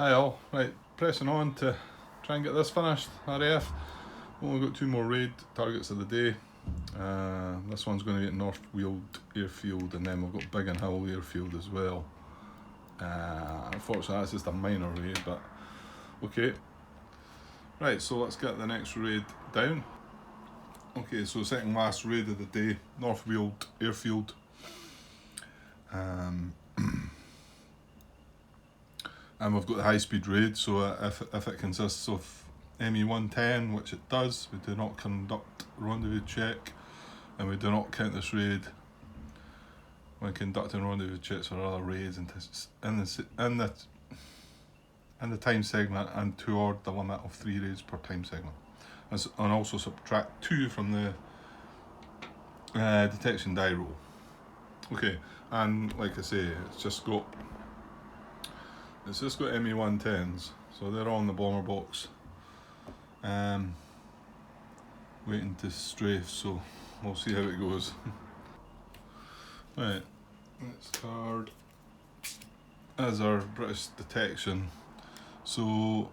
Hi all, right, pressing on to try and get this finished, RAF. Only got 2 more raid targets of the day. This one's going to be at North Weald Airfield, and then we've got Biggin Hill Airfield as well. Unfortunately that's just a minor raid, but okay. Right, so let's get the next raid down. Okay, so second last raid of the day, North Weald Airfield. And we've got the high speed raid, so if it consists of ME110, which it does, we do not conduct rendezvous check, and we do not count this raid when conducting rendezvous checks or other raids in the time segment and toward the limit of 3 raids per time segment. And also subtract 2 from the detection die roll. Okay, and like I say, it's just got ME110s, so they're all in the bomber box, waiting to strafe, so we'll see how it goes. Right, next card is our British detection. So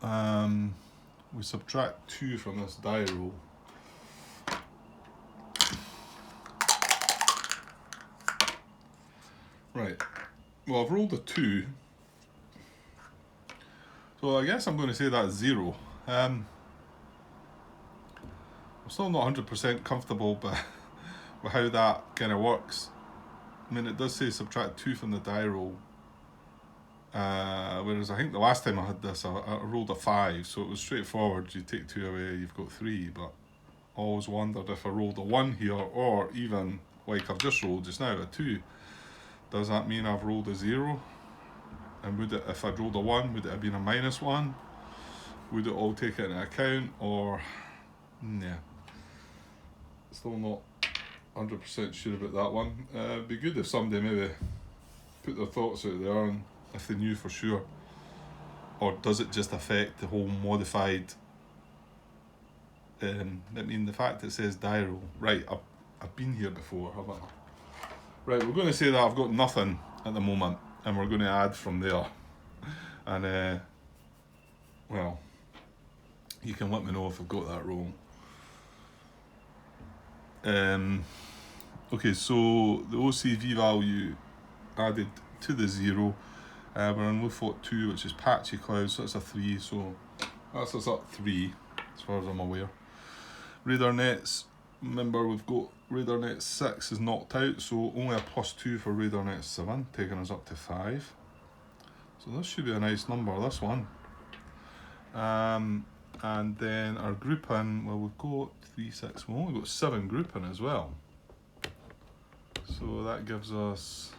we subtract 2 from this die roll. Right, well I've rolled a 2. So I guess I'm going to say that's 0. I'm still not 100% comfortable with how that kind of works. I mean, it does say subtract 2 from the die roll. Whereas I think the last time I had this, I rolled a 5, so it was straightforward. You take 2 away, you've got 3. But I always wondered if I rolled a 1 here, or even like I've just rolled just now, a 2. Does that mean I've rolled a 0? And would it, if I'd rolled a 1, would it have been a -1? Would it all take it into account, or yeah? Still not 100% sure about that one. It'd be good if somebody maybe put their thoughts out there, and if they knew for sure. Or does it just affect the whole modified? I mean, the fact it says die roll. Right, I've been here before, haven't I? Right, we're going to say that I've got nothing at the moment, and we're going to add from there. And well, you can let me know if I've got that wrong. Okay, so the OCV value added to the 0. We're on Lufot 2, which is patchy clouds, so that's a 3. So that's us up 3, as far as I'm aware. Radar nets, remember we've got radar net 6 is knocked out, so only a +2 for radar net 7, taking us up to 5. So this should be a nice number, this one. And then our grouping, well, we've got 3, 6, we've only got 7 grouping as well. So that gives us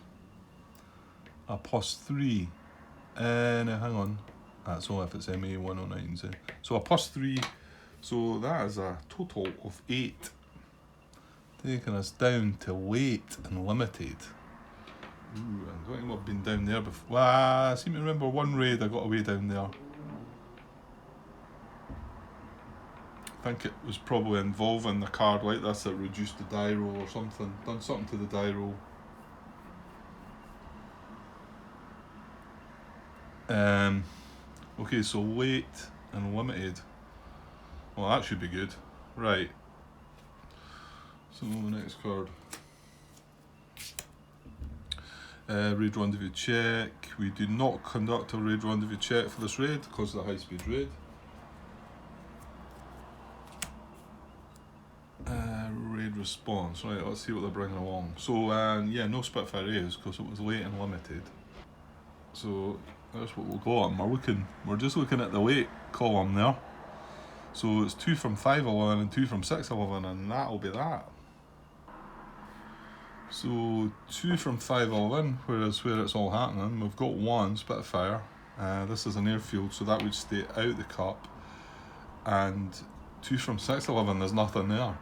a +3. Now hang on, that's all if it's MA109s. So a +3, so that is a total of 8. Taking us down to weight and limited. Ooh, I don't think I've been down there before. Well, I seem to remember one raid I got away down there. I think it was probably involving the card like this that reduced the die roll or something. Done something to the die roll. Okay, so weight and limited. Well, that should be good. Right. So the next card. Raid rendezvous check. We do not conduct a raid rendezvous check for this raid because of the high speed raid. Raid response. Right, let's see what they're bringing along. So yeah, no Spitfire A's because it was late and limited. So that's what we'll go on. We're just looking at the weight column there. So it's 2 from 511 and 2 from 611, and that'll be that. So 2 from 511, whereas where it's all happening, we've got 1 Spitfire. This is an airfield, so that would stay out the cup. And 2 from 611, there's nothing there.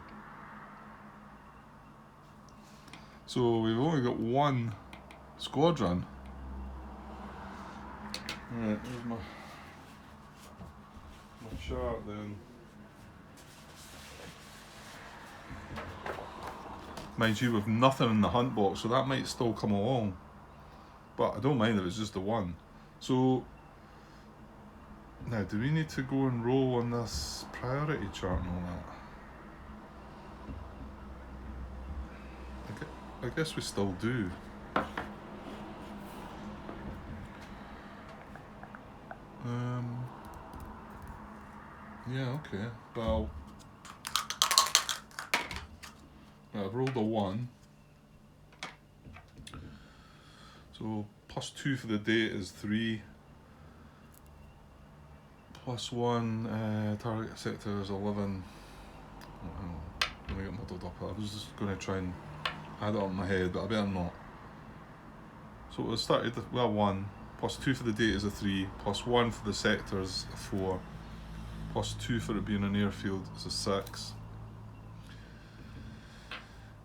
So we've only got 1 squadron. Right, there's my chart then. Mind you, we've nothing in the hunt box, so that might still come along. But I don't mind if it's just the 1. So Now, do we need to go and roll on this priority chart and all that? I guess we still do. Yeah, okay. Well, I've rolled a 1. So +2 for the date is 3. +1, target sector is 11. Let me get muddled up. I was just going to try and add it up in my head, but I better not. So it started with 1. +2 for the date is a 3. +1 for the sector is a 4. +2 for it being an airfield is a 6.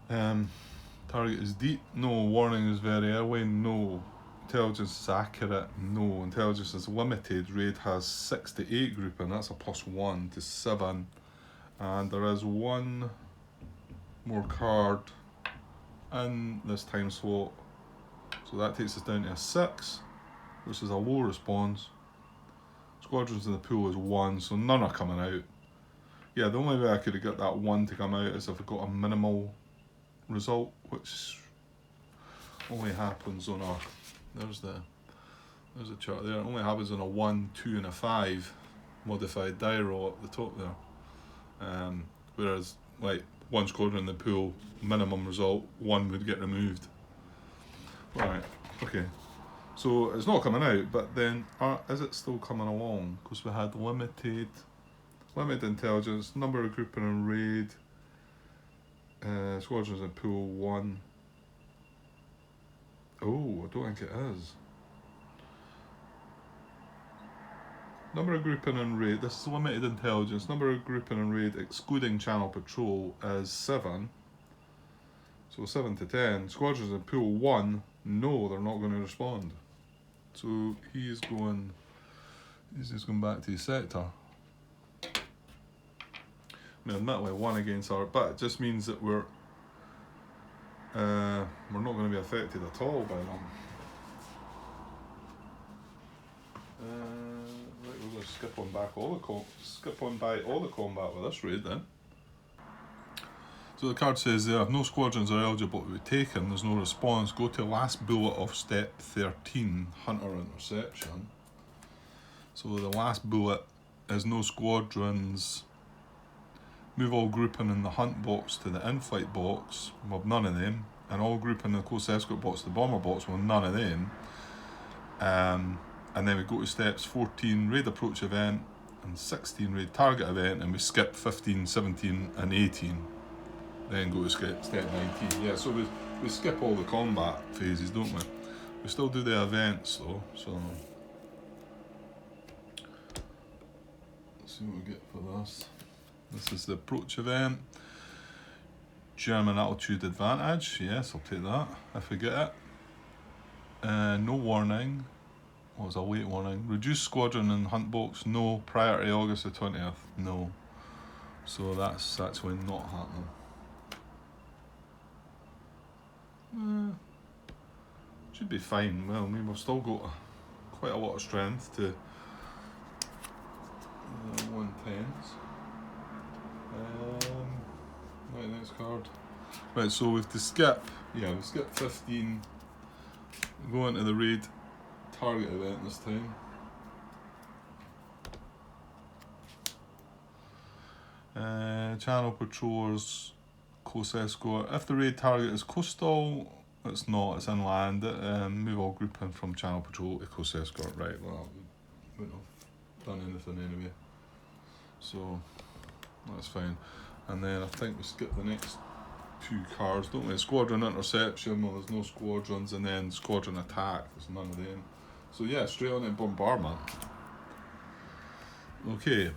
Target is deep. No. Warning is very early. No. Intelligence is accurate. No. Intelligence is limited. Raid has 6 to 8 grouping. That's a +1 to 7. And there is 1 more card in this time slot. So that takes us down to a 6, which is a low response. Squadrons in the pool is 1, so none are coming out. Yeah, the only way I could have got that 1 to come out is if I got a minimal result, which only happens on a, there's the chart there, it only happens on a 1, 2 and a 5 modified die roll at the top there. Whereas like 1 squadron in the pool, minimum result, 1 would get removed. Right, okay. So it's not coming out, but then is it still coming along? Because we had limited intelligence, number of grouping and raid, squadrons in pool 1. Oh, I don't think it is. Number of grouping and raid, this is limited intelligence, number of grouping and raid excluding channel patrol is 7. So 7 to 10. Squadrons in pool 1, no, they're not going to respond. So he's just going back to his sector. Now, admittedly, 1 against our, but it just means that we're not going to be affected at all by them. Right, we're going to skip on by all the combat with this raid then. So the card says there, if no squadrons are eligible to be taken, there's no response, go to last bullet of step 13, Hunter Interception. So the last bullet is no squadrons, move all grouping in the hunt box to the in-flight box, we'll have none of them, and all grouping in the close escort box to the bomber box, we'll have none of them. And then we go to steps 14, raid approach event, and 16, raid target event, and we skip 15, 17 and 18. Then go to step 19. Yeah, so we skip all the combat phases, don't we? We still do the events though, so let's see what we get for this. This is the approach event. German altitude advantage, yes, I'll take that if we get it. No warning. What was a late warning? Reduce squadron in hunt box, no. Prior to August the 20th, no. So that's actually not happening. Should be fine. Well, I mean, we've still got quite a lot of strength to 110s. Right, next card. Right, so we have to skip. Yeah, we skip 15. Go into the raid target event this time. Channel patrollers, close escort. If the raid target is coastal, it's not, it's inland. Move all grouping from channel patrol to close escort. Right, well, we wouldn't have done anything anyway. So, that's fine. And then I think we skip the next 2 cards, don't we? Squadron interception, well there's no squadrons, and then squadron attack, there's none of them. So yeah, straight on in bombardment. Okay.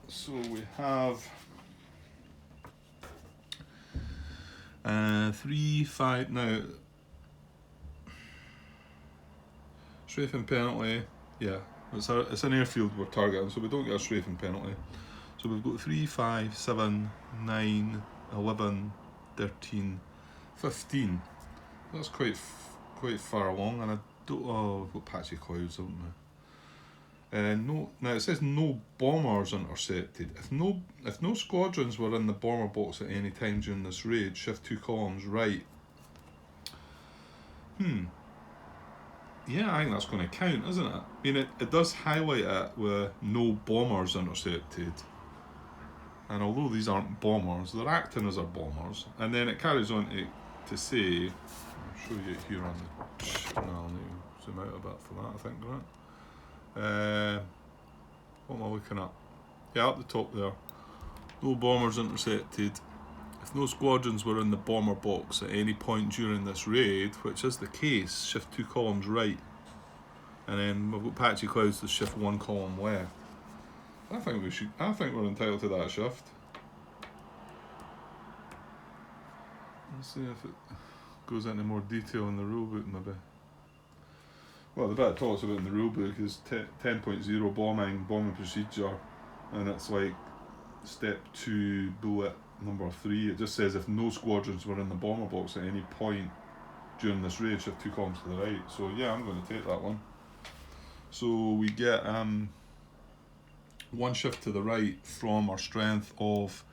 So we have 3, 5, now strafing penalty, yeah, it's an airfield we're targeting, so we don't get a strafing penalty. So we've got 3, 5, 7, 9, 11, 13, 15. That's quite far along, and I Oh, we've got patchy clouds, haven't we? No. Now it says no bombers intercepted. If no squadrons were in the bomber box at any time during this raid, shift 2 columns right. Yeah, I think that's going to count, isn't it? I mean, it does highlight it with no bombers intercepted. And although these aren't bombers, they're acting as our bombers. And then it carries on to say, I'll show you it here on the... No, I'll need to zoom out a bit for that, I think, right? What am I looking at? Yeah, up the top there. No bombers intercepted. If no squadrons were in the bomber box at any point during this raid, which is the case, shift 2 columns right. And then we've got patchy clouds to shift 1 column left. I think we're entitled to that shift. Let's see if it goes into more detail in the rulebook maybe. Well, the bit it talks about in the rulebook is 10.0 bombing procedure, and it's like step 2 bullet number 3. It just says if no squadrons were in the bomber box at any point during this raid, shift 2 columns to the right. So yeah, I'm going to take that one. So we get 1 shift to the right from our strength of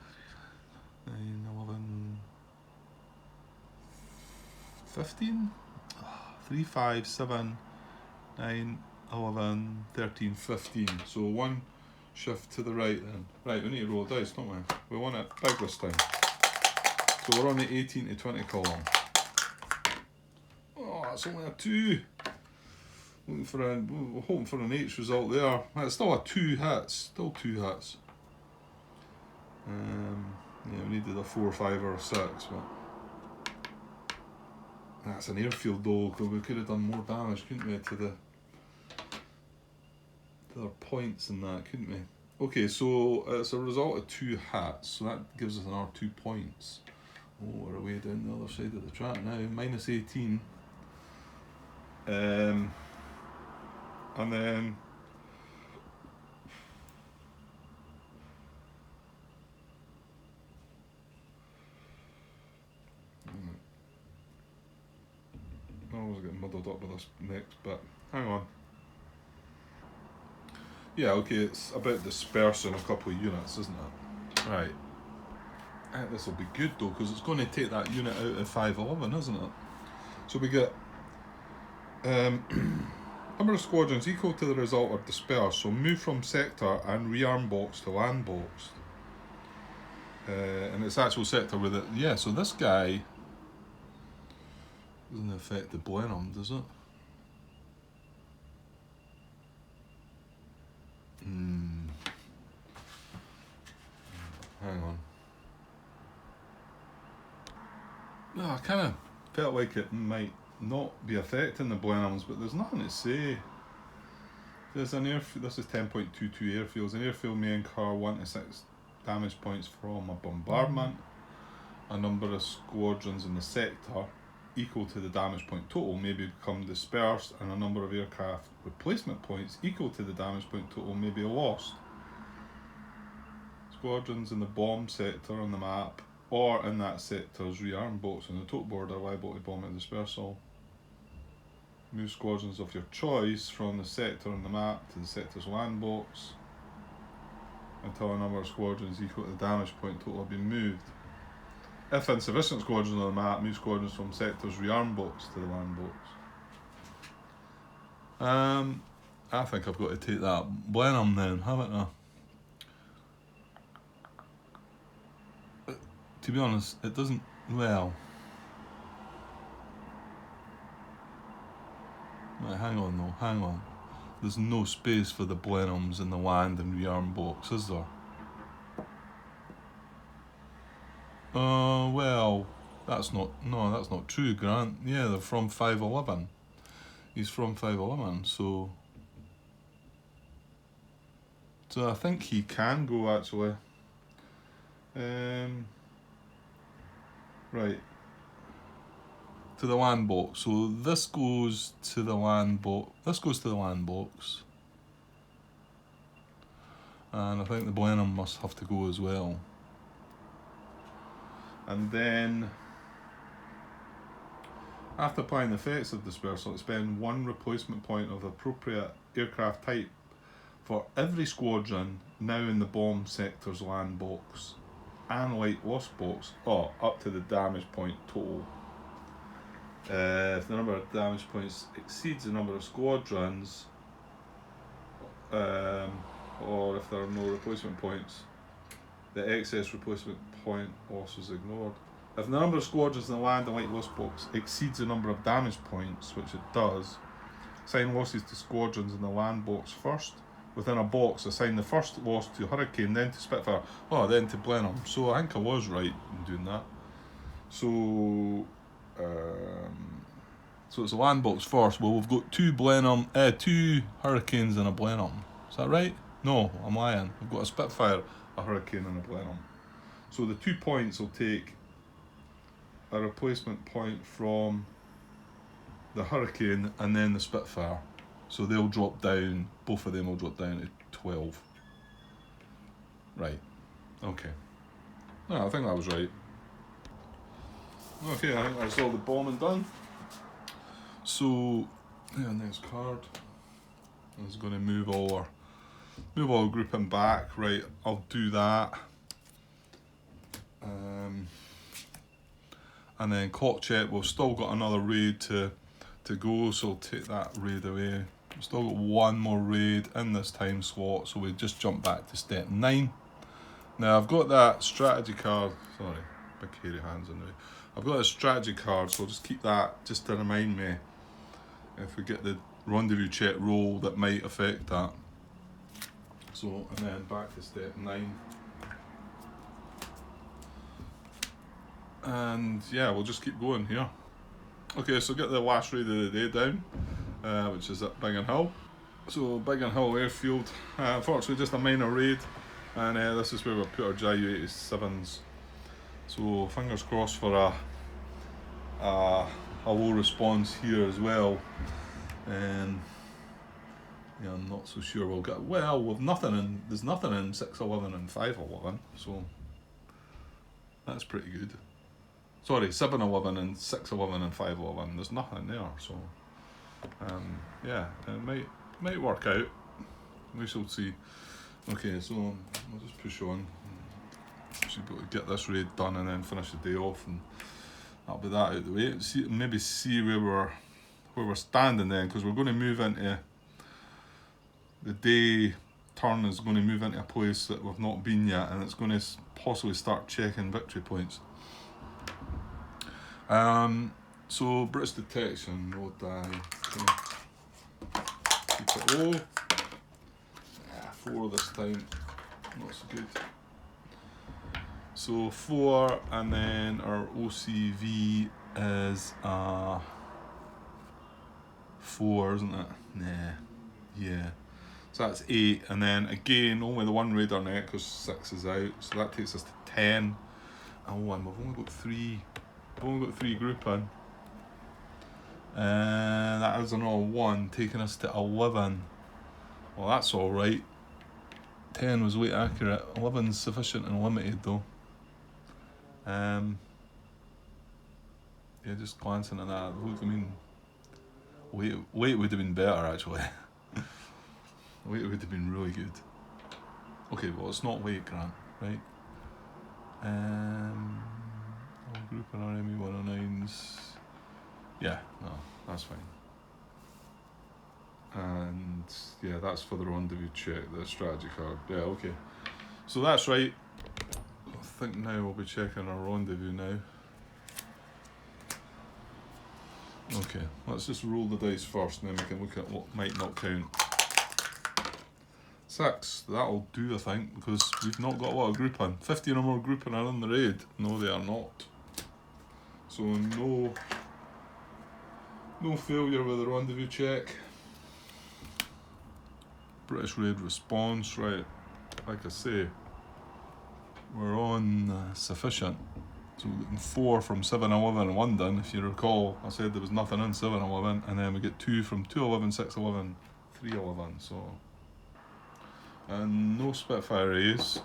9, 11, 15? 3, 5, 7, 9, 11, 13, 15. So 1 shift to the right then. Right, we need to roll dice, don't we? We want it big this time. So we're on the 18 to 20 column. Oh, that's only a 2. We're hoping for an H result there. It's still a 2 hits. Still 2 hits. Yeah, we needed a 4, 5 or a 6, but that's an airfield though, because we could have done more damage, couldn't we, to their points and that, couldn't we? Okay, so it's a result of 2 hits, so that gives us another 2 points. Oh, we're away down the other side of the track now, minus 18. And then I always get muddled up with this next bit. Hang on. Yeah, okay, it's about dispersing a couple of units, isn't it? Right. I think this will be good though, because it's going to take that unit out of 511, isn't it? So we get number of squadrons equal to the result of disperse. So move from sector and rearm box to land box. And it's actual sector with it. Yeah, so this guy doesn't affect the Blenheim, does it? Hang on. No, I kind of felt like it might not be affecting the Blenheims, but there's nothing to say. There's an airfield. This is 10.22 airfields. An airfield may incur 1 to 6 damage points from a bombardment. A number of squadrons in the sector equal to the damage point total may become dispersed, and a number of aircraft replacement points equal to the damage point total may be lost. Squadrons in the bomb sector on the map or in that sector's rearm box on the total board are liable to bomb at dispersal. Move squadrons of your choice from the sector on the map to the sector's land box until a number of squadrons equal to the damage point total have been moved. If insufficient squadrons on the map, move squadrons from sector's rearm box to the land box. I think I've got to take that Blenheim then, haven't I? To be honest, it doesn't, well... Right, hang on though, hang on. There's no space for the Blenheims in the land and rearm box, is there? Well, that's not true, Grant. Yeah, they're from 511. He's from 511, so I think he can go actually. Right. To the land box. So this goes to the land box. This goes to the land box. And I think the Blenheim must have to go as well. And then After applying the effects of dispersal, expend 1 replacement point of the appropriate aircraft type for every squadron now in the bomb sector's land box and light lost box, up to the damage point total. If the number of damage points exceeds the number of squadrons, or if there are no replacement points, the excess replacement point loss is ignored. If the number of squadrons in the land and light lost box exceeds the number of damage points, which it does, assign losses to squadrons in the land box first. Within a box, assign the first loss to Hurricane, then to Spitfire, then to Blenheim. So I think I was right in doing that. So it's a land box first. Well, we've got 2 Hurricanes and a Blenheim. Is that right? No, I'm lying. We've got a Spitfire, a Hurricane and a Blenheim. So the 2 points will take a replacement point from the Hurricane and then the Spitfire. So they'll drop down, both of them will drop down to 12. Right. Okay. No, I think that was right. Okay, I think that's all the bombing done. So, next card. I was going to move all our grouping back. Right, I'll do that. And then clock check, we've still got another raid to go, so I'll take that raid away. We've still got 1 more raid in this time slot, so we just jump back to step 9. Now I've got that strategy card, sorry, big hairy hands in the way. I've got a strategy card, so I'll just keep that just to remind me if we get the rendezvous check roll that might affect that. So, and then back to step 9. And yeah, we'll just keep going here. Okay, so get the last raid of the day down, which is at Biggin Hill. So Biggin Hill Airfield, unfortunately just a minor raid, and this is where we put our Ju-87s. So fingers crossed for a low response here as well. I'm not so sure we'll get, there's nothing in 611 and 511, so that's pretty good. Sorry, 711 and 611 and 511, there's nothing there, so it might work out. We shall see. Okay, so we'll just push on. Should be able to get this raid done and then finish the day off, and that'll be that out of the way. Maybe see where we're standing then, because we're going to move into the day turn is going to move into a place that we've not been yet, and it's going to possibly start checking victory points. So British detection, low die. Okay. Keep it low. 4 this time, not so good. So 4, and then our OCV is 4, isn't it? Nah, yeah. So that's 8, and then again, only the 1 radar net because 6 is out, so that takes us to 10. And we've only got 3. We've only got 3 grouping. And that is another 1, taking us to 11. Well, that's alright. 10 was weight accurate. 11's sufficient and limited though. Yeah, just glancing at that, I mean, weight would have been better actually. Weight would have been really good. Okay, well it's not weight, Grant, right? All group and RME 109s. Yeah, no, that's fine. And yeah, that's for the rendezvous check, the strategy card. Yeah, okay. So that's right. I think now we'll be checking our rendezvous now. Okay, let's just roll the dice first and then we can look at what might not count. 6, that'll do I think, because we've not got a lot of grouping. 15 or more grouping are in the raid. No, they are not. So no failure with the rendezvous check. British raid response, right, like I say, we're on sufficient. So we're getting 4 from 711 in London, if you recall. I said there was nothing in 711, and then we get 2 from 211, 611, 311, so. And no Spitfire A's.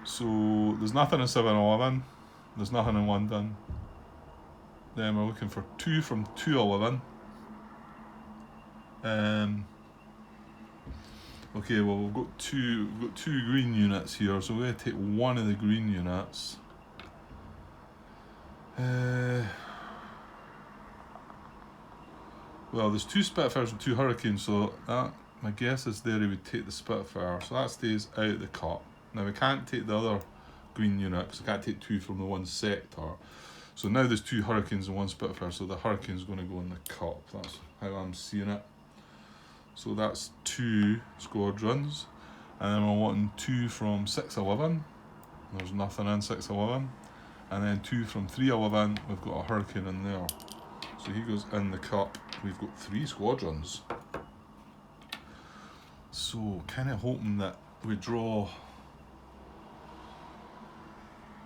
So there's nothing in 711, there's nothing in London. Then we're looking for 2 from 211. Okay, well we've got two green units here, so we're going to take one of the green units. Well, there's 2 Spitfires and 2 Hurricanes, so that, my guess is there he would take the Spitfire, so that stays out of the cup. Now we can't take the other green unit because I can't take 2 from the one sector. So now there's 2 Hurricanes and 1 Spitfire, so the Hurricane's going to go in the cup. That's how I'm seeing it. So that's 2 squadrons, and then we're wanting 2 from 611. There's nothing in 611, and then 2 from 311. We've got a Hurricane in there, so he goes in the cup. We've got 3 squadrons. So kind of hoping that we draw.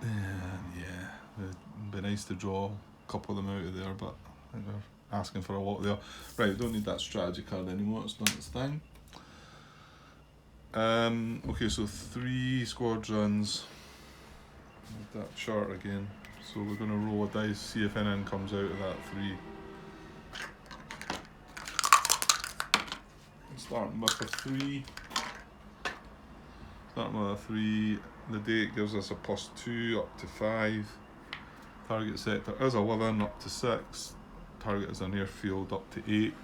Yeah, it'd be nice to draw a couple of them out of there, but I think they're asking for a lot there. Right, we don't need that strategy card anymore, it's done its thing. Okay, so 3 squadrons. That chart again. So we're going to roll a dice, see if anything comes out of that 3. Starting with a 3. Starting with a 3. The date gives us a +2 up to 5. Target sector is 11 up to 6. Target is an airfield up to 8.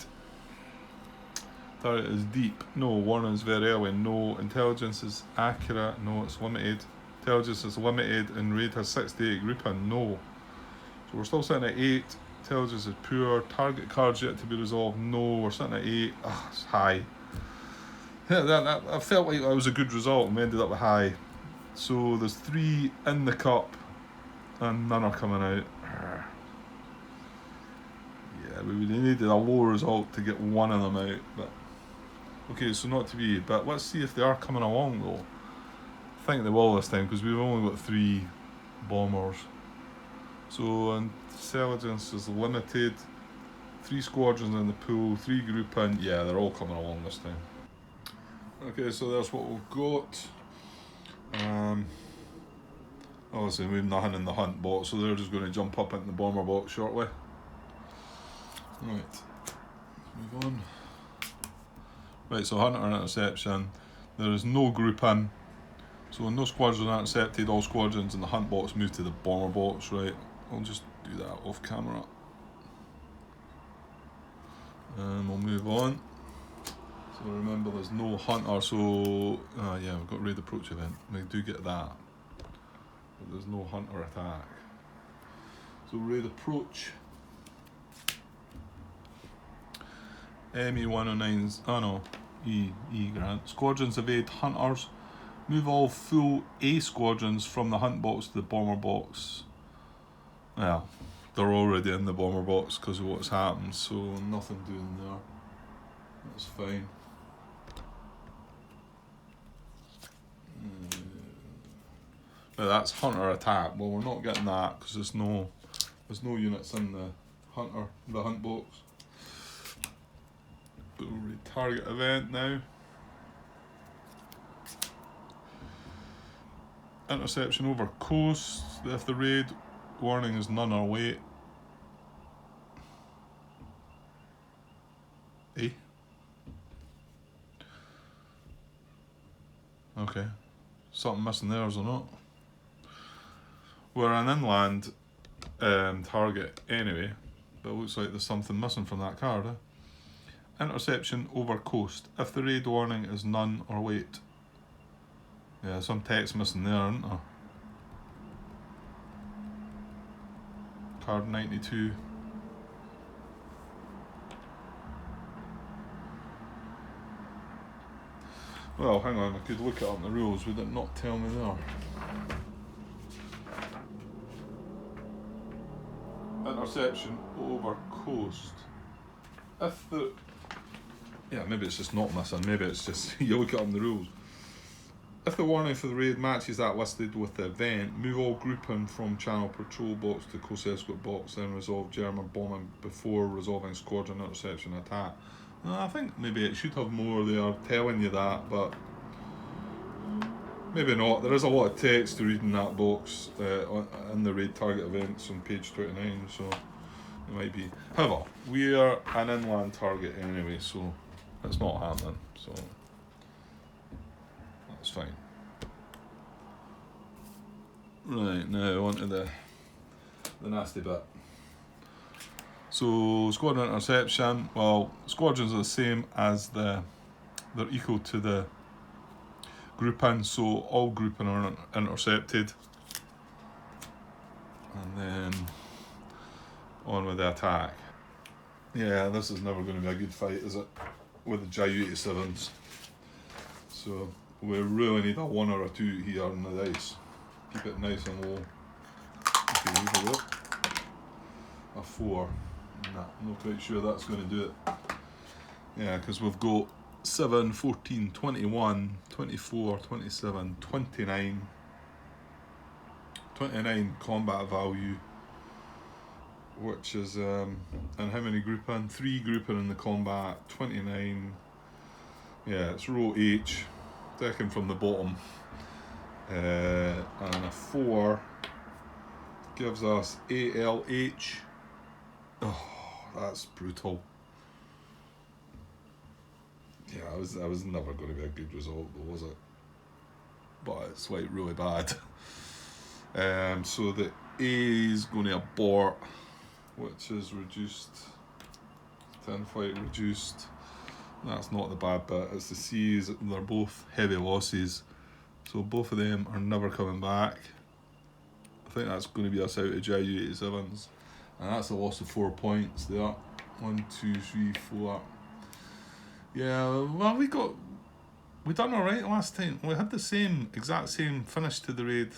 Target is deep. No. Warning is very early. No. Intelligence is accurate. No. It's limited. Intelligence is limited and raid has 6 to 8 grouping. No. So we're still sitting at 8. Intelligence is poor. Target cards yet to be resolved. No. We're sitting at 8. It's high. Yeah, I felt like that was a good result and we ended up with high. So there's 3 in the cup and none are coming out. Yeah, we really needed a low result to get one of them out. But okay, so not to be. But let's see if they are coming along though. I think they will this time because we've only got 3 bombers. So intelligence is limited. 3 squadrons in the pool, 3 grouping. Yeah, they're all coming along this time. Okay, so that's what we've got. Obviously we have nothing in the hunt box, so they're just going to jump up into the bomber box shortly. Right, let's move on. Right, so hunter and interception. There is no grouping, so no squadrons are intercepted. All squadrons in the hunt box move to the bomber box. Right, I'll just do that off camera. And we'll move on. So remember there's no hunter, so yeah, we've got raid approach event. We do get that. But there's no hunter attack. So raid approach. ME109's, oh no, E Grant. Squadrons evade hunters. Move all full A squadrons from the hunt box to the bomber box. Well, they're already in the bomber box because of what's happened, so nothing doing there. That's fine. Now that's hunter attack. Well, we're not getting that because there's no units in the hunt box. But we'll read target event now. Interception over coast. If the raid warning is none or wait. Eh? Okay. Something missing there, is there not? We're an inland target anyway, but it looks like there's something missing from that card. Interception over coast. If the raid warning is none or wait. Yeah, some text missing there, isn't there? Card 92. Well, hang on, I could look it up in the rules. Would it not tell me there? Interception over coast. If the... Yeah, maybe it's just not missing. Maybe it's just... you look it up in the rules. If the warning for the raid matches that listed with the event, move all grouping from channel patrol box to coast escort box, then resolve German bombing before resolving squadron interception attack. I think maybe it should have more there telling you that, but maybe not. There is a lot of text to read in that box in the raid target events on page 29, so It might be. However, we are an inland target anyway, so it's not happening. So that's fine. Right, now on to the nasty bit. So squadron interception. Well, squadrons are the same as they're equal to the grouping, so all grouping are intercepted. And then on with the attack. Yeah, this is never going to be a good fight, is it? With the Ju-87s. So we really need a 1 or a 2 here on the dice. Keep it nice and low. Okay, leave it up. A 4. Nah, I'm not quite sure that's going to do it. Yeah, because we've got 7, 14, 21, 24, 27, 29. 29 combat value, which is, and how many grouping? 3 grouping in the combat, 29. Yeah, it's row H, second from the bottom. And a 4 gives us ALH. Oh, that's brutal. Yeah, I was never going to be a good result, though, was it? But it's like really bad. So the A is going to abort, which is reduced. 10 flight reduced. That's not the bad bit. It's the C's. They're both heavy losses, so both of them are never coming back. I think that's going to be us out of Ju-87s, and that's a loss of 4 points there. 1, 2, 3, 4. Yeah, well, we done all right last time. We had the exact same finish to the raid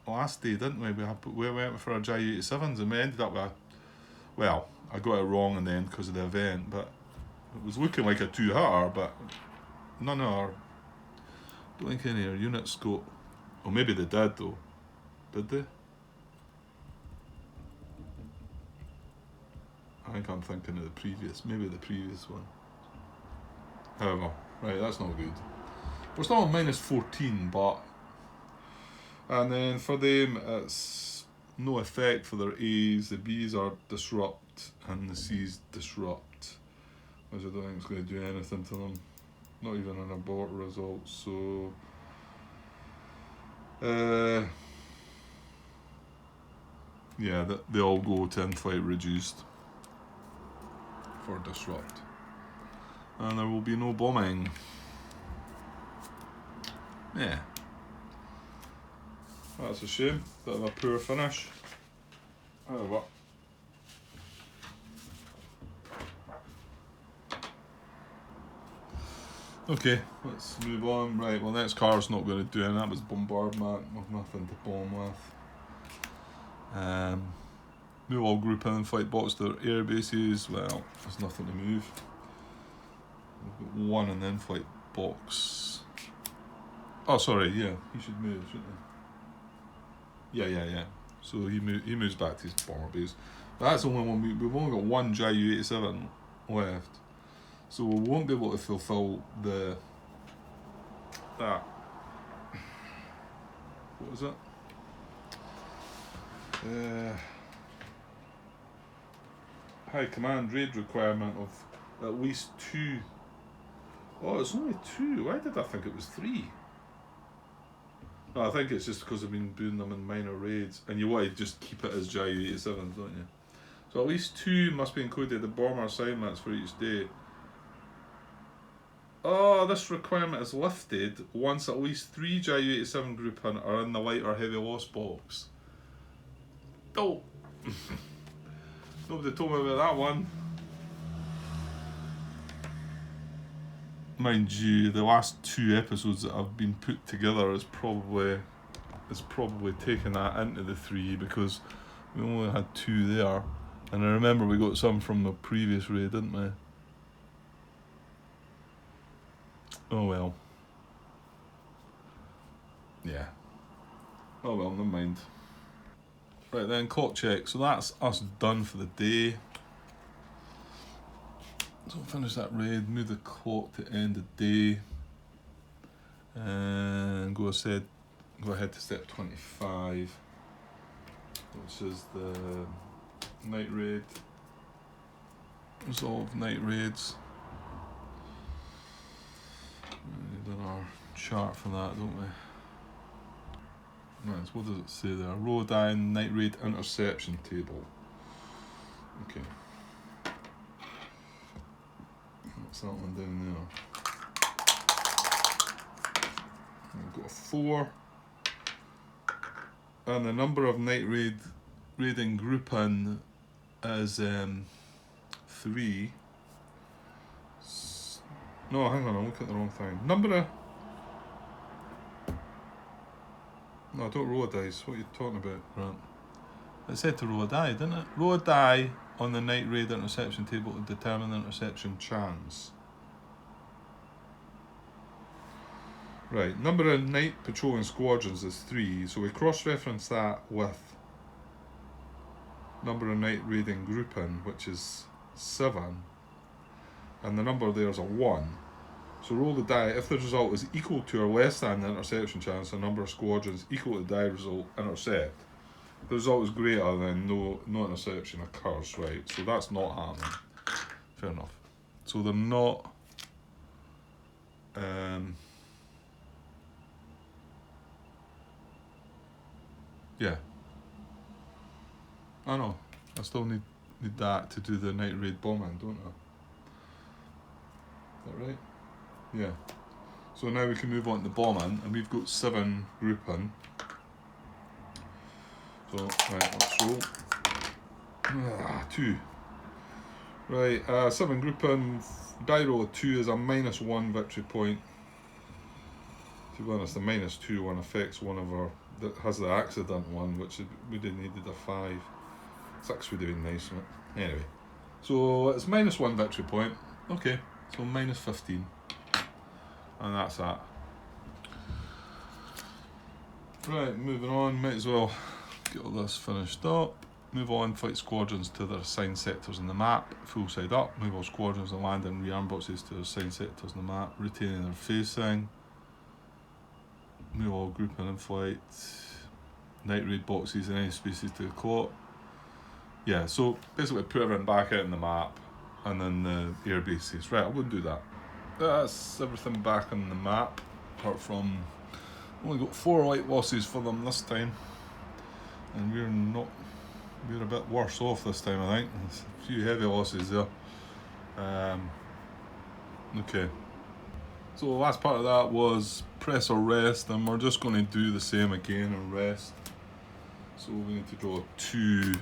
last day, didn't we? We went for our Ju-87s and we ended up with well, I got it wrong in the end because of the event, but it was looking like a 2-hitter, but none of our, don't think any of our units got, or maybe they did though. Did they? I think I'm thinking of maybe the previous one. However, right, that's not good. We're still on minus 14, but... And then for them, it's no effect for their A's. The B's are disrupt, and the C's disrupt, which I don't think it's going to do anything to them. Not even an abort result, so... yeah, they all go to in-flight reduced for disrupt. And there will be no bombing. Yeah. That's a shame. Bit of a poor finish. However. Okay, let's move on. Right, well, next car's not going to do anything. That was bombardment with nothing to bomb with. Move all group in flight bots to their air bases. Well, there's nothing to move. We've got 1 in the in-flight box. Oh, sorry, yeah, he should move, shouldn't he? Yeah. So he moves back to his bomber base. But that's only one. We've only got 1 Ju-87 left, so we won't be able to fulfill that. What was it? High command raid requirement of at least 2. Oh, it's only 2. Why did I think it was 3? No, I think it's just because I've been doing them in minor raids, and you want to just keep it as Ju-87s, don't you? So at least 2 must be included the bomber assignments for each day. Oh, this requirement is lifted once at least 3 Ju-87 grouping are in the light or heavy loss box. Oh! Nobody told me about that one. Mind you, the last 2 episodes that have been put together is probably taking that into the 3, because we only had 2 there, and I remember we got some from the previous raid, didn't we? Oh well. Yeah. Oh well, never mind. Right then, clock check. So that's us done for the day. So we'll finish that raid, move the clock to end the day, and go ahead to step 25, which is the night raid. resolve night raids. We've done our chart for that, don't we? Right, so what does it say there? Rodan night raid interception table. Okay. What's that one down there? We've got a 4. And the number of night raiding grouping is 3. No, hang on, I'm looking at the wrong thing. Number of... No, don't roll a dice. What are you talking about? Right. It said to roll a die, didn't it? Roll a die on the night raid interception table to determine the interception chance. Right, number of night patrolling squadrons is 3, so we cross-reference that with number of night raiding grouping, which is 7, and the number there is a 1. So roll the die. If the result is equal to or less than the interception chance, the number of squadrons equal to the die result intercept. If the result is greater, then no interception occurs, right? So that's not happening. Fair enough. So they're not... yeah. I know. I still need that to do the night raid bombing, don't I? Is that right? Yeah. So now we can move on to bombing, and we've got 7 grouping. So, right, let's roll. 2. Right, 7 grouping, die roll of 2 is a -1 victory point. To be honest, the -2 one affects one of our, that has the accident one, which would have needed a 5. 6 would have been nice, wouldn't it? Anyway, so it's -1 victory point. Okay, so -15. And that's that. Right, moving on, might as well get all this finished up. Move on, fight squadrons to their assigned sectors on the map, full side up. Move all squadrons and land in rearm boxes to their assigned sectors on the map, retaining their facing. Move all grouping in flight. Night raid boxes in any spaces to the clock. Yeah, so basically put everything back out on the map, and then the air bases. Right, I wouldn't do that. That's everything back on the map, apart from only got 4 light losses for them this time, and we're a bit worse off this time, I think. There's a few heavy losses there. Okay, so the last part of that was press or rest, and we're just going to do the same again and rest. So we need to draw two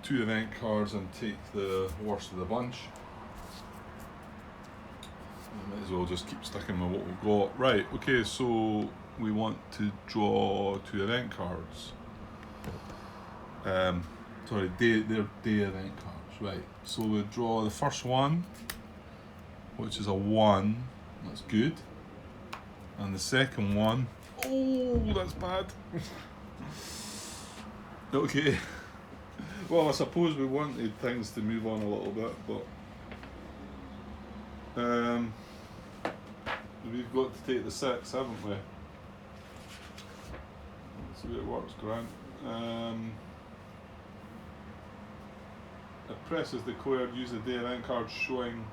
event cards and take the worst of the bunch. Might as well just keep sticking with what we've got. Right, okay, so we want to draw 2 event cards. Sorry, they're day event cards, right. So we draw the first one, which is a 1, that's good. And the second one, oh, that's bad. Okay. Well, I suppose we wanted things to move on a little bit, but we've got to take the 6, haven't we? Let's see how it works, Grant. If press is declared, use the day event card showing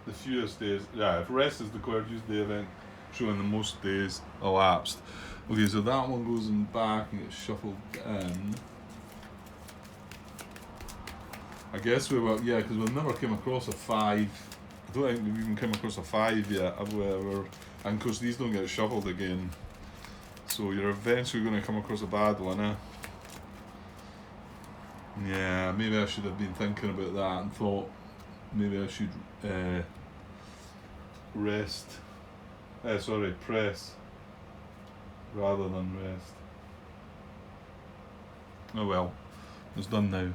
the fewest days. Yeah, if rest is declared, use the event showing the most days elapsed. Okay, so that one goes in back and gets shuffled in. I guess we were, yeah, because we've never come across a 5. I don't think we've even come across a 5 yet, have we ever? And of course these don't get shuffled again. So you're eventually going to come across a bad one, eh? Yeah, maybe I should have been thinking about that and thought maybe I should press rather than rest. Oh well, it's done now.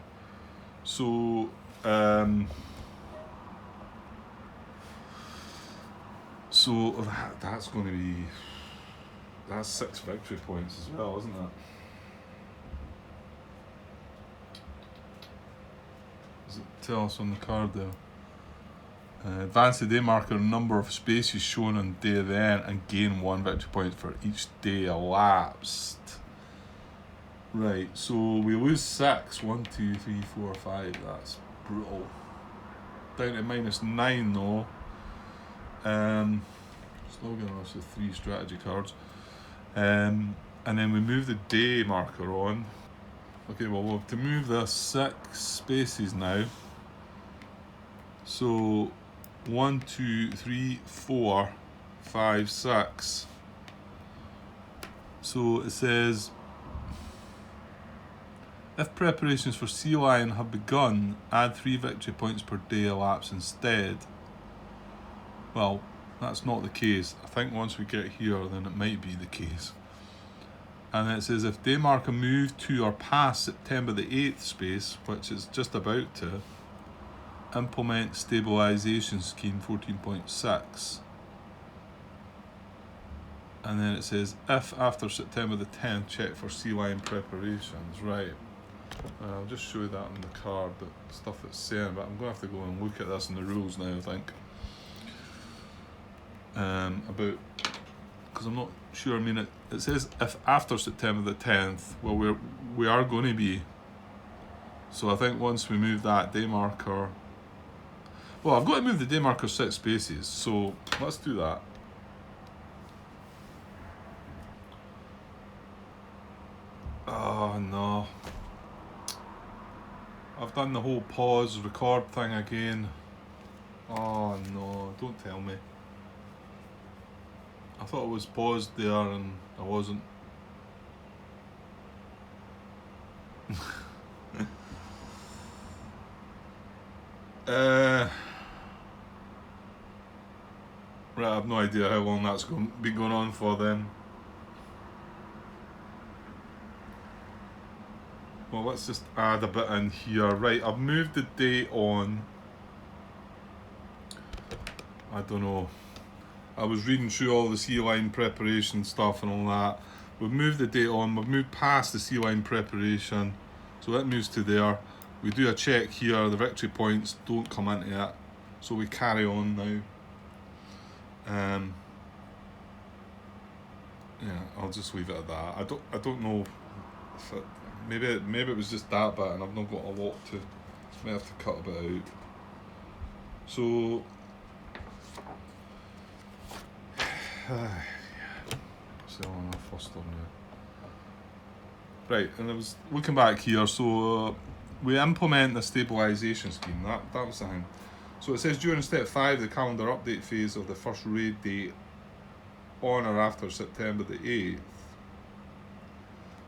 So that's going to be, that's 6 victory points as well, isn't it? Does it tell us on the card there? Advance the day marker number of spaces shown on day event and gain 1 victory point for each day elapsed. Right, so we lose 6. 1, 2, 3, 4, 5. That's brutal. Down to -9 though. Still giving us the 3 strategy cards. And then we move the day marker on. Okay, well, we'll have to move this 6 spaces now. So 1, 2, 3, 4, 5, 6. So it says, if preparations for Sea Lion have begun, add 3 victory points per day elapse instead. Well, that's not the case. I think once we get here, then it might be the case. And it says, if day marker moved to or past September the 8th space, which is just about to, implement stabilisation scheme 14.6. And then it says, if after September the 10th, check for Sea Lion preparations. Right. I'll just show you that on the card, the stuff it's saying, but I'm going to have to go and look at this in the rules now, I think. About, because I'm not sure, I mean, it says if after September the 10th, well, we are going to be. So I think once we move that day marker, well, I've got to move the day marker 6 spaces, so let's do that. Oh no. I've done the whole pause record thing again. Oh no, don't tell me. I thought it was paused there and I wasn't. Right, I have no idea how long that's been going on for then. Well, let's just add a bit in here. Right, I've moved the date on. I don't know. I was reading through all the Sea Lion preparation stuff and all that. We've moved the date on. We've moved past the Sea Lion preparation. So that moves to there. We do a check here. The victory points don't come into it. So we carry on now. Yeah, I'll just leave it at that. I don't know if it, maybe it was just that bit and I've not got a lot to. May have to cut a bit out. So selling a Foster now. Right, and I was looking back here. So we implement the stabilisation scheme. That was the thing. So it says during step 5, the calendar update phase of the first raid date on or after September the 8th.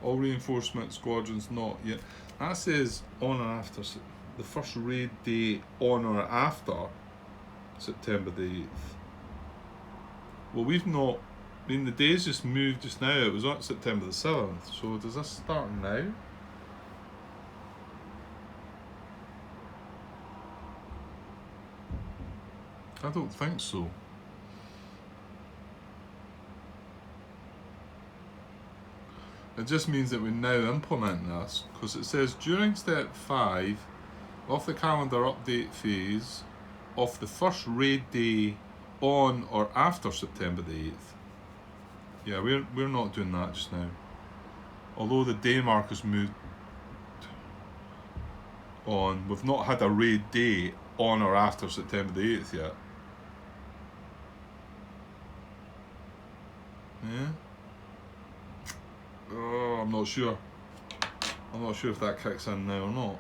All reinforcement squadrons not yet. That says on or after the first raid day on or after September the 8th. Well, we've not. I mean, the days just moved just now. It was on September the 7th. So does this start now? I don't think so. It just means that we now implement this, because it says during step 5 of the calendar update phase of the first raid day on or after September the 8th. Yeah, we're not doing that just now. Although the day marker's moved on, we've not had a raid day on or after September the 8th yet. Yeah? Oh, I'm not sure. I'm not sure if that kicks in now or not.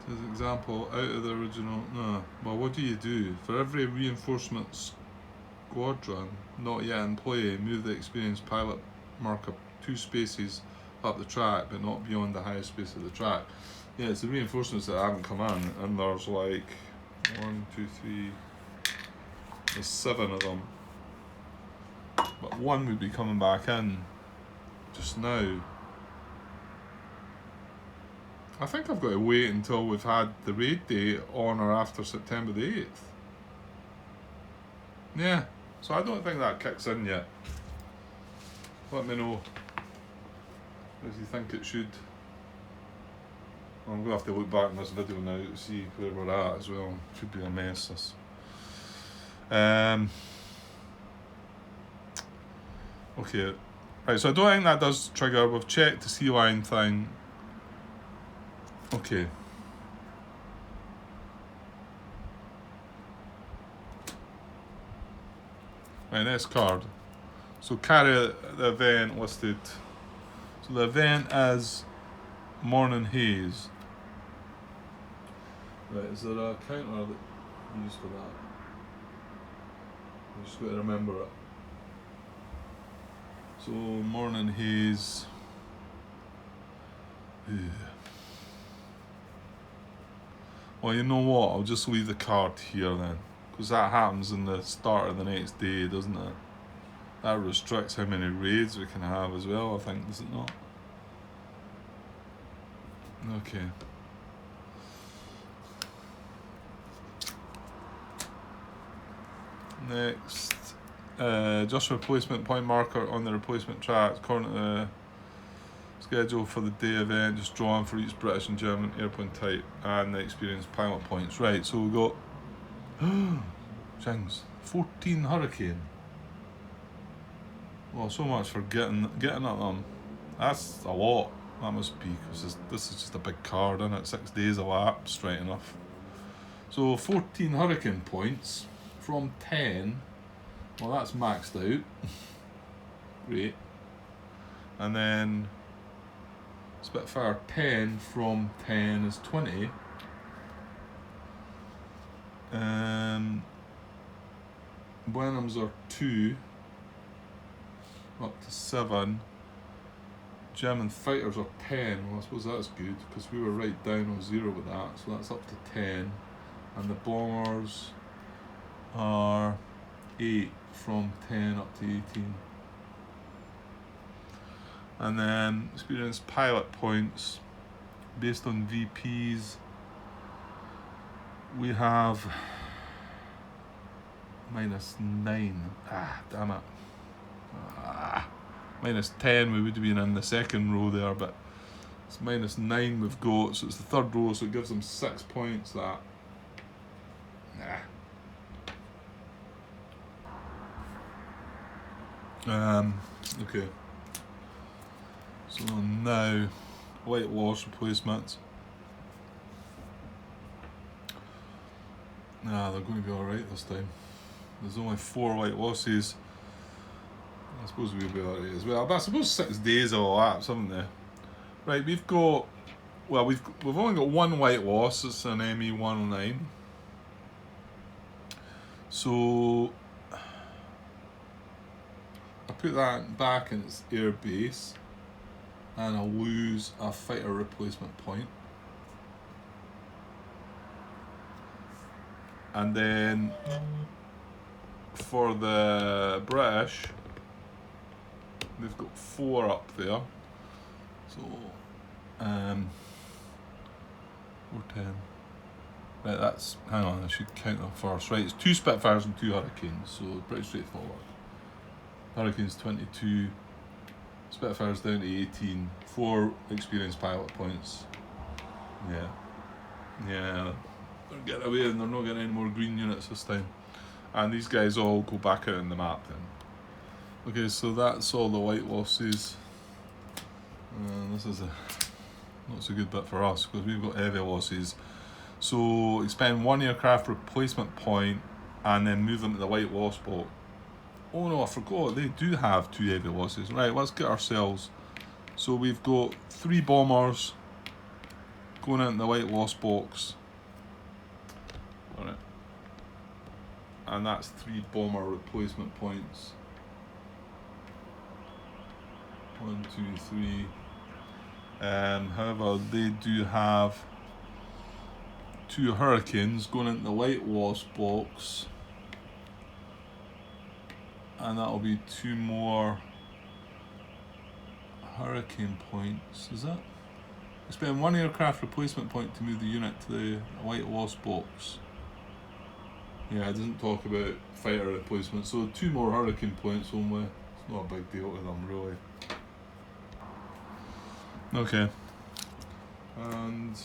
As an example, out of the original. No. Well, what do you do? For every reinforcement squadron not yet in play, move the experienced pilot marker 2 spaces up the track, but not beyond the highest space of the track. Yeah, it's the reinforcements that haven't come in, and there's like 1, 2, 3. There's 7 of them. But 1 would be coming back in just now. I think I've got to wait until we've had the raid day on or after September the 8th. Yeah, so I don't think that kicks in yet. Let me know if you think it should. I'm going to have to look back in this video now to see where we're at as well. Could be a mess this. Okay. Right, so I don't think that does trigger. We've checked the sea line thing. Okay. Right, next card. So carry the event listed. So the event is Morning Haze. Right, is there a counter that you use for that? I'm just got to remember it. So Morning Haze. Well, you know what? I'll just leave the card here then, because that happens in the start of the next day, doesn't it? That restricts how many raids we can have as well, I think, does it not? Okay. Next, just replacement point marker on the replacement track according to the schedule for the day event, just drawn for each British and German airplane type and the experienced pilot points. Right, so we've got Jings, 14 Hurricane. Well, so much for getting at them. That's a lot. That must be, because this is just a big card, isn't it? 6 days elapsed, right enough. So 14 Hurricane points from 10. Well, that's maxed out. Great. And then Spitfire 10 from 10 is 20. Blenheims are 2, up to 7. German fighters are 10. Well, I suppose that's good, because we were right down on 0 with that, so that's up to 10. And the bombers are 8 from 10 up to 18. And then experienced pilot points based on VPs. We have -9. Damn it. -10 we would have been in the second row there, but it's -9 we've got, so it's the third row, so it gives them 6 points. That. Okay. So now, white loss replacements. They're going to be alright this time. There's only 4 white losses. I suppose we'll be alright as well. But I suppose 6 days will elapse, haven't they? Right, we've got. Well, we've only got 1 white loss. It's an ME 109. So I put that back in its air base, and I'll lose a fighter replacement point. And then for the British, they've got 4 up there. So 410. Right, that's, hang on, I should count them first. Right, it's 2 Spitfires and 2 Hurricanes, so pretty straightforward. Hurricanes 22, Spitfires down to 18, 4 experienced pilot points. Yeah, they're getting away and they're not getting any more green units this time. And these guys all go back out on the map then. Okay, so that's all the white losses. This is a not so good bit for us, because we've got heavy losses. So expend 1 aircraft replacement point and then move them to the white loss box. Oh no, I forgot, they do have 2 heavy losses. Right, let's get ourselves. So we've got 3 bombers going into the white loss box. Alright. And that's 3 bomber replacement points. 1, 2, 3. However, they do have 2 Hurricanes going into the white loss box. And that'll be 2 more Hurricane points, is it? Spend 1 aircraft replacement point to move the unit to the white loss box. Yeah, it doesn't talk about fighter replacement, so 2 more Hurricane points only. It's not a big deal to them, really. Okay. And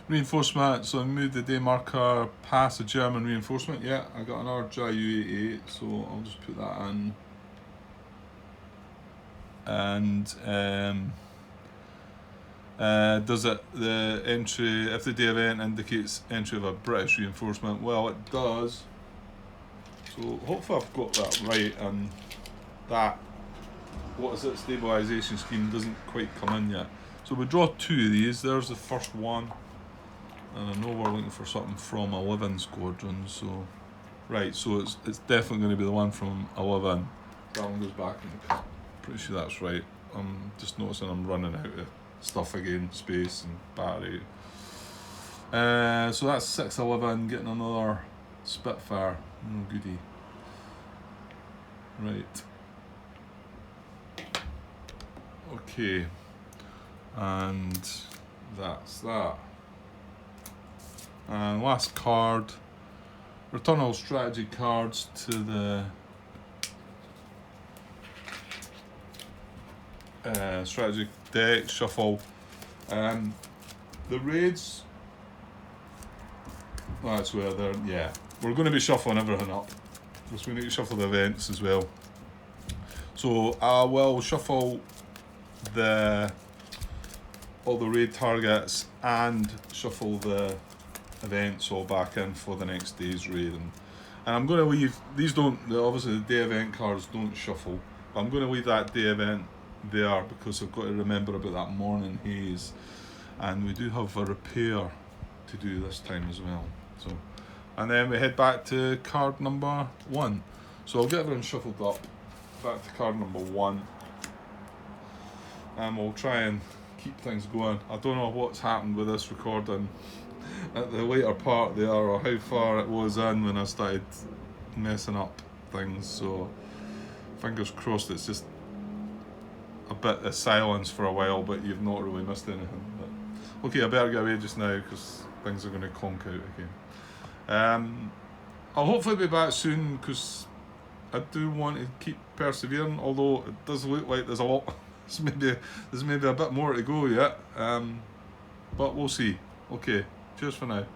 Reinforcement, so I moved the day marker past the German reinforcement. Yeah, I got an RJU88, so I'll just put that in. And does it the entry, if the day event indicates entry of a British reinforcement? Well, it does. So hopefully I've got that right, and that, what is it, stabilisation scheme doesn't quite come in yet. So we draw 2 of these. There's the first one, and I know we're looking for something from 11 squadron. So right, so it's definitely going to be the one from 11. That one goes back in. Pretty sure that's right. I'm just noticing I'm running out of stuff again, space and battery. So that's 611, getting another Spitfire. Oh, goody. Right. Okay. And that's that. And last card. Return all strategy cards to the strategy deck, shuffle. The raids, that's where they're, yeah. We're going to be shuffling everything up, because we need to shuffle the events as well. So I will shuffle all the raid targets and shuffle the events all back in for the next day's raid. And I'm going to leave, these don't, obviously the day event cards don't shuffle, but I'm going to leave that day event there because I've got to remember about that morning haze, and we do have a repair to do this time as well. So, and then we head back to card number 1. So I'll get everyone shuffled up back to card number 1, and we'll try and keep things going. I don't know what's happened with this recording at the later part there, or how far it was in when I started messing up things, so fingers crossed it's just a bit of silence for a while, but you've not really missed anything. But okay, I better get away just now because things are going to conk out again. I'll hopefully be back soon because I do want to keep persevering, although it does look like there's a lot, there's maybe a bit more to go yet, but we'll see. Okay, cheers for now.